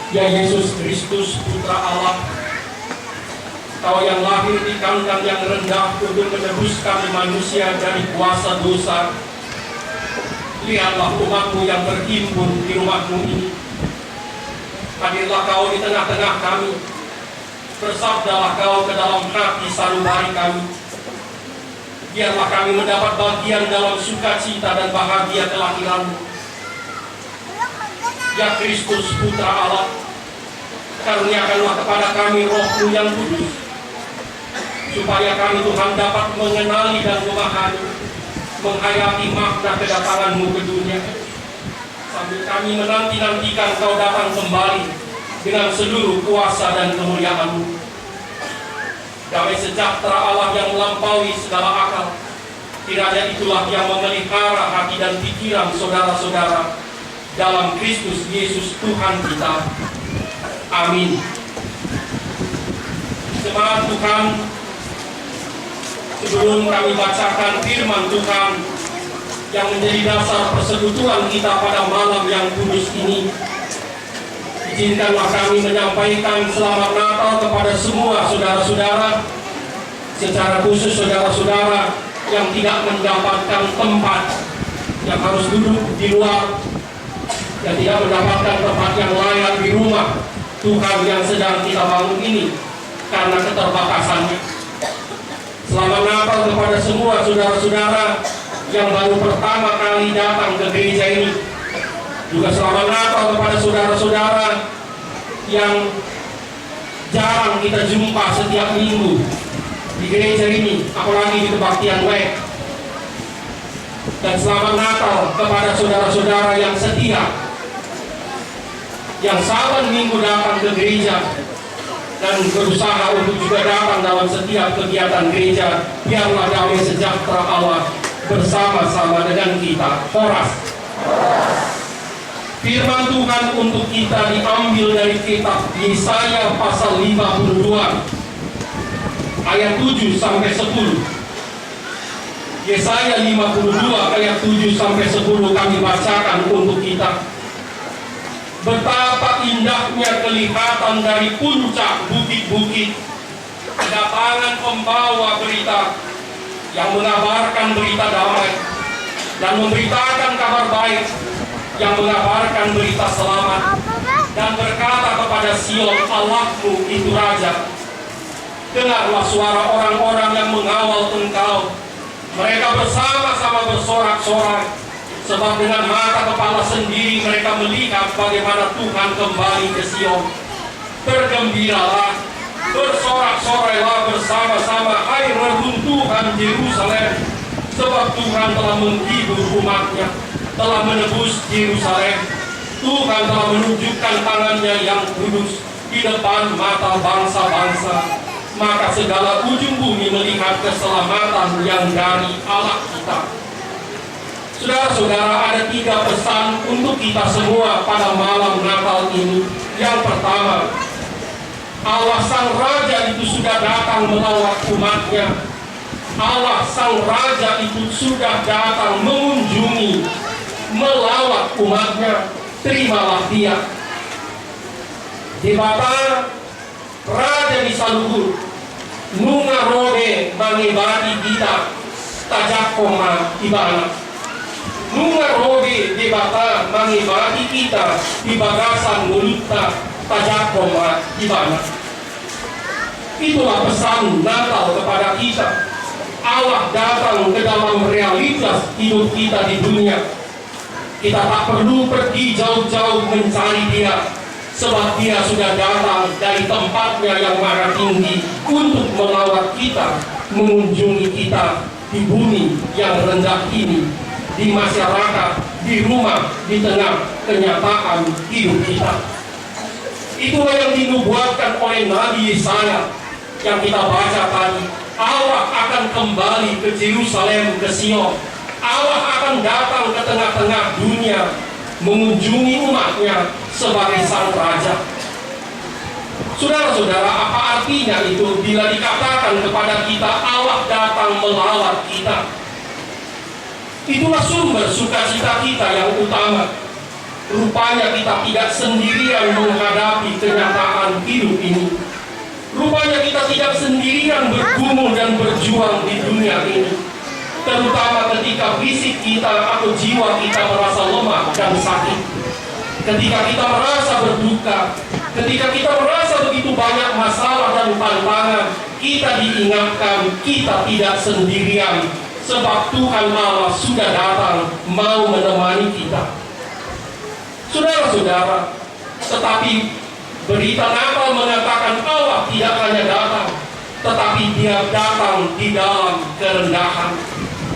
Ya Yesus Kristus, Putra Allah, Kau yang lahir di kandang yang rendah untuk menebus kami manusia dari kuasa dosa. Lihatlah umat-Mu yang berhimpun di rumah-Mu ini. Hadirlah Kau di tengah-tengah kami. Bersabdalah Kau ke dalam hati sanubari kami. Biarlah kami mendapat bagian dalam sukacita dan bahagia kelahiran-Mu. Ya Kristus, Putra Allah, karuniakanlah kepada kami Roh-Mu yang kudus, supaya kami Tuhan dapat mengenali dan memahami, menghayati makna kedatangan-Mu ke dunia, sambil kami menanti-nantikan Kau datang kembali dengan seluruh kuasa dan kemuliaan-Mu. Damai sejahtera Allah yang melampaui segala akal, kiranya itulah yang memelihara hati dan pikiran saudara-saudara dalam Kristus Yesus Tuhan kita. Amin. Jemaat Tuhan, sebelum kami bacakan firman Tuhan yang menjadi dasar persekutuan kita pada malam yang kudus ini, izinkanlah kami menyampaikan selamat Natal kepada semua saudara-saudara, secara khusus saudara-saudara yang tidak mendapatkan tempat, yang harus duduk di luar, yang tidak mendapatkan tempat yang layak di rumah Tuhan yang sedang kita bangun ini karena keterbatasannya. Selamat Natal kepada semua saudara-saudara yang baru pertama kali datang ke gereja ini. Juga selamat Natal kepada saudara-saudara yang jarang kita jumpa setiap minggu di gereja ini, apalagi di kebaktian web. Dan selamat Natal kepada saudara-saudara yang setia, yang saban minggu datang ke gereja dan berusaha untuk juga datang dalam setiap kegiatan gereja. Biarlah damai sejahtera Allah bersama-sama dengan kita. Horas. Firman Tuhan untuk kita diambil dari kitab Yesaya pasal 52 ayat 7 sampai 10. Yesaya 52 ayat 7 sampai 10 kami bacakan untuk kita. Betapa indahnya kelihatan dari puncak bukit-bukit kedatangan pembawa berita yang mengabarkan berita damai dan memberitakan kabar baik, yang mengabarkan berita selamat dan berkata kepada Sion, Allahmu itu Raja. Dengarlah suara orang-orang yang mengawal Engkau, mereka bersama-sama bersorak-sorak, sebab dengan mata kepala sendiri mereka melihat bagaimana Tuhan kembali ke Sion. Bergembiralah, bersorak-sorailah bersama-sama, hai reruntuhan Yerusalem, sebab Tuhan telah menghibur umatnya, telah menebus Yerusalem. Tuhan telah menunjukkan tangannya yang kudus di depan mata bangsa-bangsa. Maka segala ujung bumi melihat keselamatan yang dari Allah kita. Saudara-saudara, ada 3 pesan untuk kita semua pada malam Natal ini. Yang pertama, Allah Sang Raja itu sudah datang melawat umatnya. Allah Sang Raja itu sudah datang mengunjungi, melawat umatnya. Terimalah Dia. Debata Raja di saluhur, nunga robe mangibadi kita, tajak koma ibana. Nunga roge debata mangibati kita di bagasan mulutna tajak koma ibana. Itulah pesan Natal kepada kita. Allah datang ke dalam realitas hidup kita di dunia. Kita tak perlu pergi jauh-jauh mencari Dia, sebab Dia sudah datang dari tempatnya yang maha tinggi untuk melawat kita, mengunjungi kita di bumi yang rendah ini, di masyarakat, di rumah, di tengah kenyataan hidup kita. Itulah yang dinubuatkan oleh Nabi Yesaya yang kita baca tadi. Allah akan kembali ke Yerusalem, ke Sion. Allah akan datang ke tengah-tengah dunia, mengunjungi umatnya sebagai sang raja. Saudara-saudara, apa artinya itu bila dikatakan kepada kita Allah datang melawat kita? Itulah sumber sukacita kita yang utama. Rupanya kita tidak sendirian menghadapi kenyataan hidup ini. Rupanya kita tidak sendirian bergumul dan berjuang di dunia ini. Terutama ketika fisik kita atau jiwa kita merasa lemah dan sakit. Ketika kita merasa berduka, ketika kita merasa begitu banyak masalah dan tantangan, kita diingatkan kita tidak sendirian, sebab Tuhan Allah sudah datang mau menemani kita. Saudara-saudara, tetapi berita Natal mengatakan Allah tidak hanya datang, tetapi Dia datang di dalam kerendahan.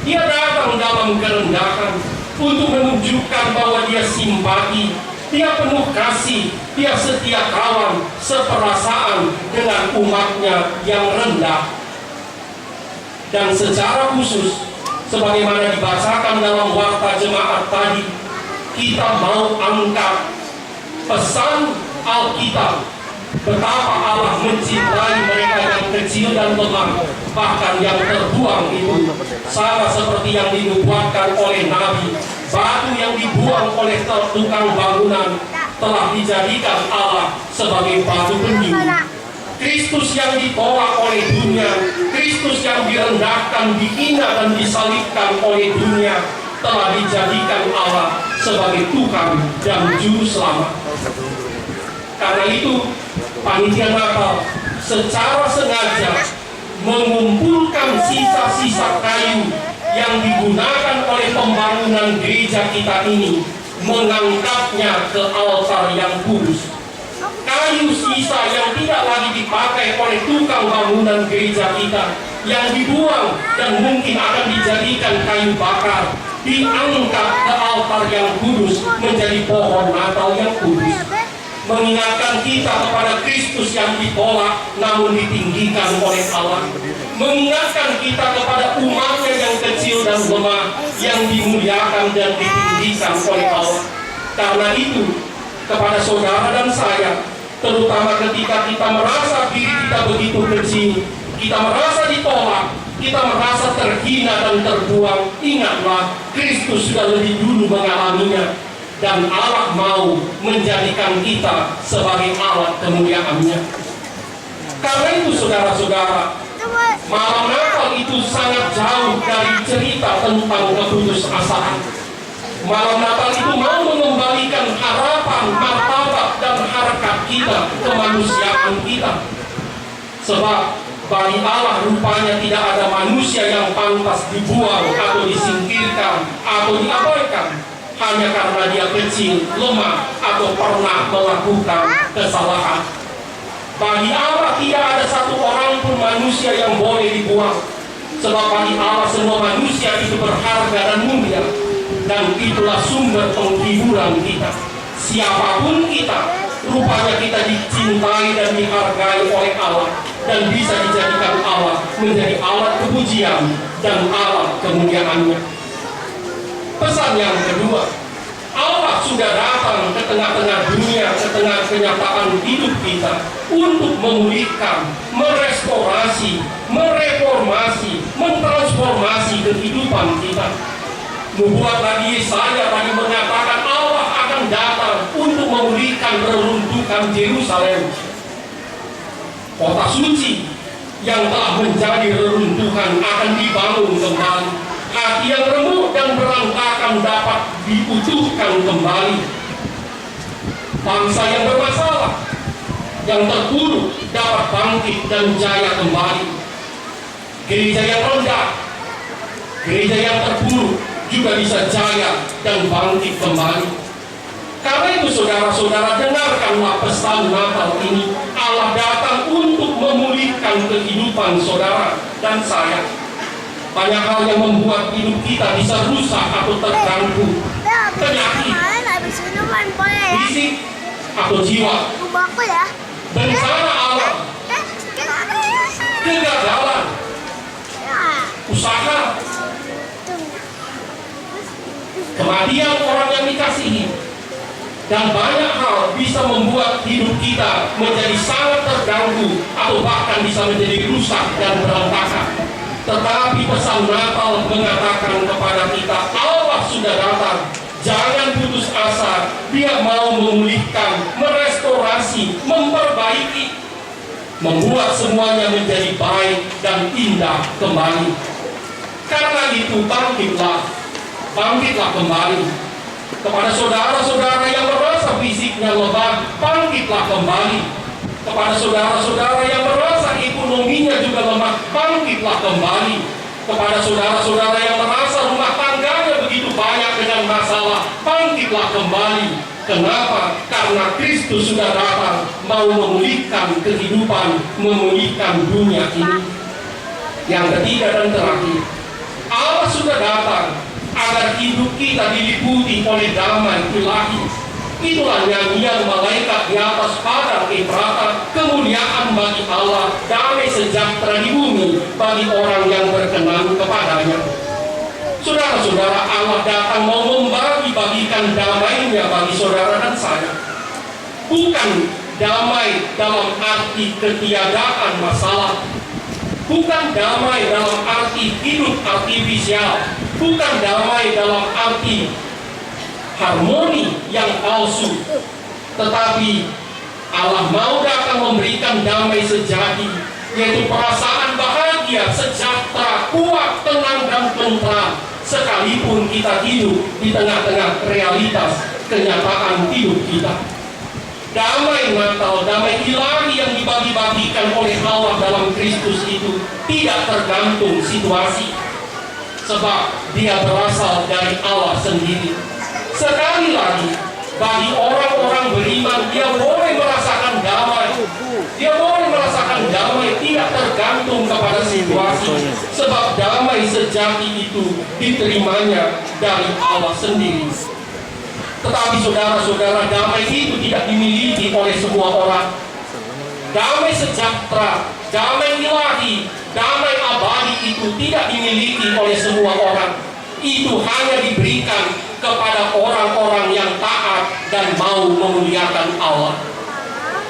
Dia datang dalam kerendahan untuk menunjukkan bahwa Dia simpati, Dia penuh kasih, Dia setia kawan, seperasaan dengan umatnya yang rendah. Dan secara khusus, sebagaimana dibacakan dalam warta jemaat tadi, kita mau angkat pesan Alkitab, betapa Allah mencintai mereka yang kecil dan lemah, bahkan yang terbuang itu sama seperti yang dinubuatkan oleh Nabi. Batu yang dibuang oleh tukang bangunan telah dijadikan Allah sebagai batu penjuru. Kristus yang ditolak oleh dunia, Kristus yang direndahkan, dihina dan disalibkan oleh dunia, telah dijadikan Allah sebagai Tuhan dan Juru Selamat. Karena itu panitia Natal secara sengaja mengumpulkan sisa-sisa kayu yang digunakan oleh pembangunan gereja kita ini, mengangkatnya ke altar yang kudus. Kayu sisa yang tidak lagi dipakai oleh tukang bangunan gereja kita, yang dibuang dan mungkin akan dijadikan kayu bakar, diangkat ke altar yang kudus menjadi pohon Natal yang kudus, mengingatkan kita kepada Kristus yang ditolak namun ditinggikan oleh Allah, mengingatkan kita kepada umatnya yang kecil dan lemah yang dimuliakan dan ditinggikan oleh Allah. Karena itu, kepada saudara dan saya, terutama ketika kita merasa diri kita begitu kecil, kita merasa ditolak, kita merasa terhina dan terbuang, ingatlah Kristus sudah lebih dulu mengalaminya. Dan Allah mau menjadikan kita sebagai alat kemuliaan-Nya. Karena itu saudara-saudara, malam Natal itu sangat jauh dari cerita tentang keputusasaan. Malam Natal itu mau mengembalikan harapan, martabat dan harkat kita, kemanusiaan kita. Sebab bagi Allah rupanya tidak ada manusia yang pantas dibuang atau disingkirkan atau diabaikan hanya karena dia kecil, lemah, atau pernah melakukan kesalahan. Bagi Allah tidak ada satu orang pun manusia yang boleh dibuang. Sebab bagi Allah semua manusia itu berharga dan mulia. Dan itulah sumber penghiburan kita. Siapapun kita, rupanya kita dicintai dan dihargai oleh Allah, dan bisa dijadikan Allah menjadi alat kepujian dan alat kemuliaan-Nya. Pesan yang kedua, Allah sudah datang ke tengah-tengah dunia, ke tengah kenyataan hidup kita untuk memulihkan, merestorasi, mereformasi, mentransformasi kehidupan kita. Nubuat Nabi Yesaya tadi mengatakan Allah akan datang untuk memulihkan reruntuhan Yerusalem, kota suci yang telah menjadi reruntuhan akan dibangun kembali. sejati yang remuk dan berantakan dapat diutuhkan kembali. Bangsa yang bermasalah, yang terpuruk dapat bangkit dan jaya kembali. Gereja yang rendah, gereja yang terpuruk juga bisa jaya dan bangkit kembali. Karena itu saudara-saudara, dengarkanlah pesan Natal ini. Allah datang untuk memulihkan kehidupan saudara dan saya. Banyak hal yang membuat hidup kita bisa rusak atau terganggu. Penyakit, fisik atau jiwa, bencana alam, kegagalan, usaha, kematian orang yang dikasihi, dan banyak hal bisa membuat hidup kita menjadi sangat terganggu atau bahkan bisa menjadi rusak dan berantakan. Tetapi pesan Natal mengatakan kepada kita, Allah sudah datang. Jangan putus asa. Dia mau memulihkan, merestorasi, memperbaiki, membuat semuanya menjadi baik dan indah kembali. Karena itu bangkitlah kembali. Kepada saudara-saudara yang merasa fisiknya lemah, bangkitlah kembali. Kepada saudara-saudara yang merasa ekonominya juga lemah, bangkitlah kembali. Kepada saudara-saudara yang merasa rumah tangganya begitu banyak dengan masalah, bangkitlah kembali. Kenapa? Karena Kristus sudah datang, mau memulihkan kehidupan, memulihkan dunia ini. Yang ketiga dan terakhir, Allah sudah datang agar hidup kita diliputi oleh damai ilahi. Itulah nyanyian malaikat di atas padang Efrata, kemuliaan bagi Allah, damai sejahtera di bumi bagi orang yang berkenan kepadanya. Saudara-saudara, Allah datang mau membagi-bagikan damainya bagi saudara dan saya. Bukan damai dalam arti ketiadaan masalah, bukan damai dalam arti hidup artifisial, bukan damai dalam arti harmoni yang palsu, tetapi Allah mau datang memberikan damai sejati, yaitu perasaan bahagia, sejahtera, kuat, tenang, dan tentram, sekalipun kita hidup di tengah-tengah realitas kenyataan hidup kita. Damai Natal, damai ilahi yang dibagi-bagikan oleh Allah dalam Kristus itu tidak tergantung situasi, sebab dia berasal dari Allah sendiri. Sekali lagi, bagi orang-orang beriman, dia boleh merasakan damai. Dia boleh merasakan damai tidak tergantung kepada situasi, sebab damai sejati itu diterimanya dari Allah sendiri. Tetapi saudara-saudara, damai itu tidak dimiliki oleh semua orang. Damai sejahtera, damai ilahi, damai abadi itu tidak dimiliki oleh semua orang. Itu hanya diberikan kepada orang-orang yang taat dan mau memuliakan Allah.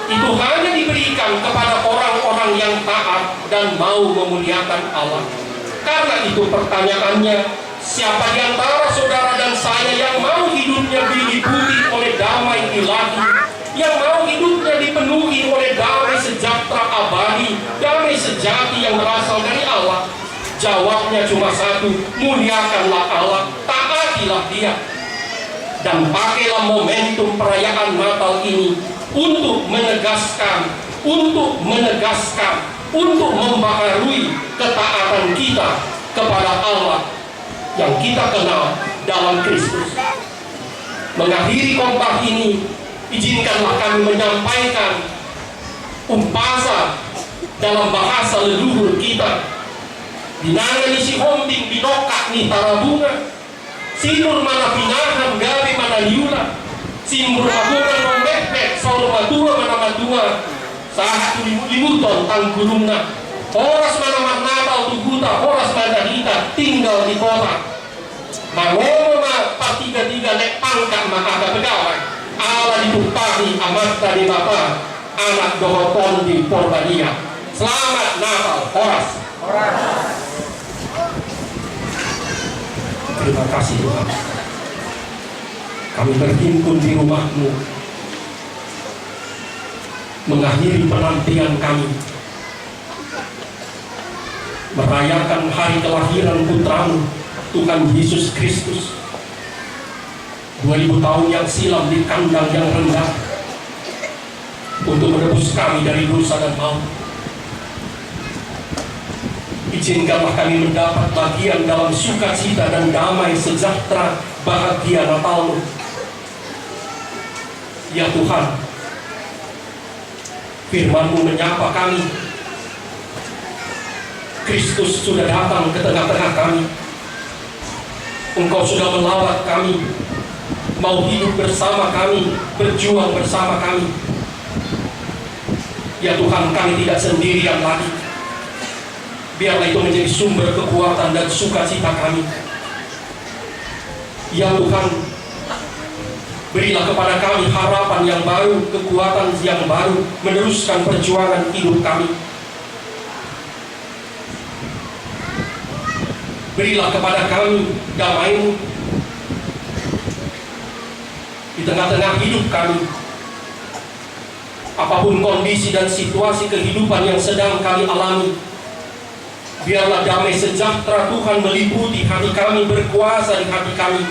Itu hanya diberikan kepada orang-orang yang taat dan mau memuliakan Allah. Karena itu pertanyaannya, siapa di antara saudara dan saya yang mau hidupnya diliputi oleh damai ilahi, yang mau hidupnya dipenuhi oleh damai sejahtera abadi, damai sejati yang berasal dari Allah? Jawabnya cuma satu, muliakanlah Allah, taatilah Dia. Dan pakailah momentum perayaan Natal ini untuk menegaskan, untuk membaharui ketaatan kita kepada Allah yang kita kenal dalam Kristus. Mengakhiri khotbah ini, izinkanlah kami menyampaikan umpasa dalam bahasa leluhur kita. Dinangan isi hombing binokak ni tarabunga, sinur mana pinahan gabi mana liula, simbur maburan nombekbek saur madua mana madua, satu limuton tangkulungna, horas mana Natal tuguta, horas mana kita tinggal di kota. Mangomo ma partiga-tiga lek pangkat maka ada pegawai, ala ditupahi amat tadi bapa, anak dohoton di Porbania. Selamat Natal, horas. Terima kasih Tuhan. Kami berhimpun di rumah-Mu, mengakhiri penantian kami merayakan hari kelahiran Putramu, Tuhan Yesus Kristus. 2000 tahun yang silam di kandang yang rendah untuk menebus kami dari dosa dan maut. Izinkanlah kami mendapat bagian dalam sukacita dan damai sejahtera bahagia Natal-Mu. Ya Tuhan, firman-Mu menyapa kami. Kristus sudah datang ke tengah-tengah kami. Engkau sudah melawat kami, mau hidup bersama kami, berjuang bersama kami. Ya Tuhan, kami tidak sendirian lagi. Biarlah itu menjadi sumber kekuatan dan sukacita kami. Ya Tuhan, berilah kepada kami harapan yang baru, kekuatan yang baru, meneruskan perjuangan hidup kami. Berilah kepada kami damai-Mu di tengah-tengah hidup kami. Apapun kondisi dan situasi kehidupan yang sedang kami alami, biarlah damai sejahtera Tuhan meliputi hati kami, berkuasa di hati kami.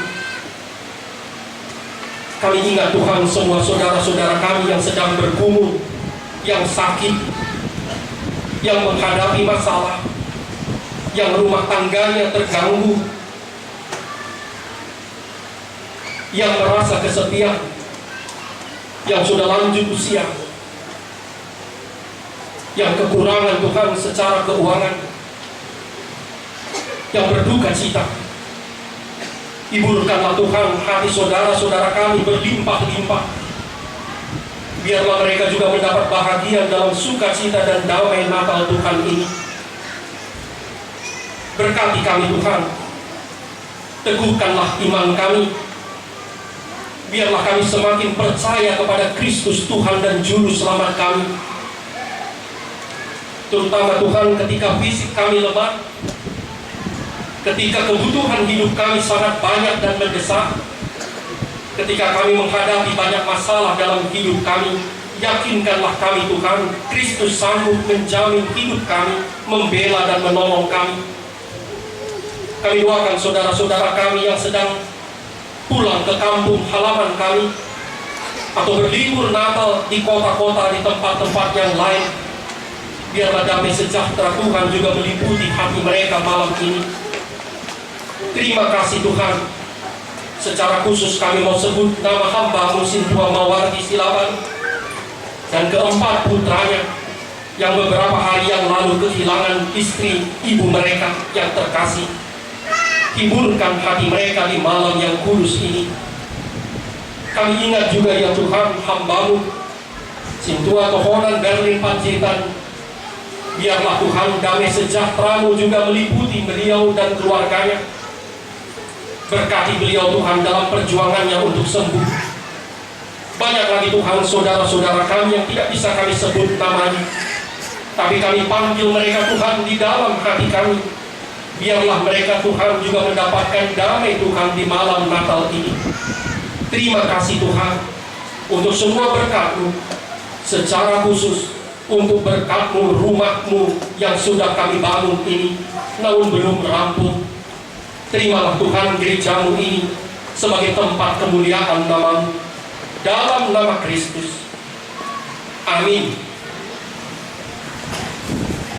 Kami ingat Tuhan semua saudara-saudara kami yang sedang bergumul, yang sakit, yang menghadapi masalah, yang rumah tangganya terganggu, yang merasa kesepian, yang sudah lanjut usia, yang kekurangan Tuhan secara keuangan, yang berduka cita. Hiburkanlah Tuhan hati saudara-saudara kami berlimpah-limpah. Biarlah mereka juga mendapat bahagia dalam sukacita dan damai Natal Tuhan ini. Berkati kami Tuhan, teguhkanlah iman kami. Biarlah kami semakin percaya kepada Kristus Tuhan dan Juru Selamat kami. Terutama Tuhan ketika fisik kami lemah, ketika kebutuhan hidup kami sangat banyak dan mendesak, ketika kami menghadapi banyak masalah dalam hidup kami, yakinkanlah kami Tuhan, Kristus sanggup menjamin hidup kami, membela dan menolong kami. Kami doakan saudara-saudara kami yang sedang pulang ke kampung halaman kami, atau berlibur Natal di kota-kota, di tempat-tempat yang lain. Biarlah damai sejahtera Tuhan juga meliputi hati mereka malam ini. Terima kasih Tuhan. Secara khusus kami mau sebut nama hamba-Mu Sintua Mawardi Silaban dan keempat putranya yang beberapa hari yang lalu kehilangan istri ibu mereka yang terkasih. Hiburkan hati mereka di malam yang kudus ini. Kami ingat juga ya Tuhan hamba-Mu Sintua Tohonan Berlin Panjaitan. Biarlah Tuhan damai sejahtera-Mu juga meliputi beliau dan keluarganya. Berkati beliau Tuhan dalam perjuangannya untuk sembuh. Banyak lagi Tuhan saudara-saudara kami yang tidak bisa kami sebut namanya, tapi kami panggil mereka Tuhan di dalam hati kami. Biarlah mereka Tuhan juga mendapatkan damai Tuhan di malam Natal ini. Terima kasih Tuhan untuk semua berkat-Mu, secara khusus untuk berkat-Mu rumah-Mu yang sudah kami bangun ini namun belum rampung. Terimalah Tuhan gereja-Mu ini sebagai tempat kemuliaan nama-Mu, dalam nama Kristus. Amin.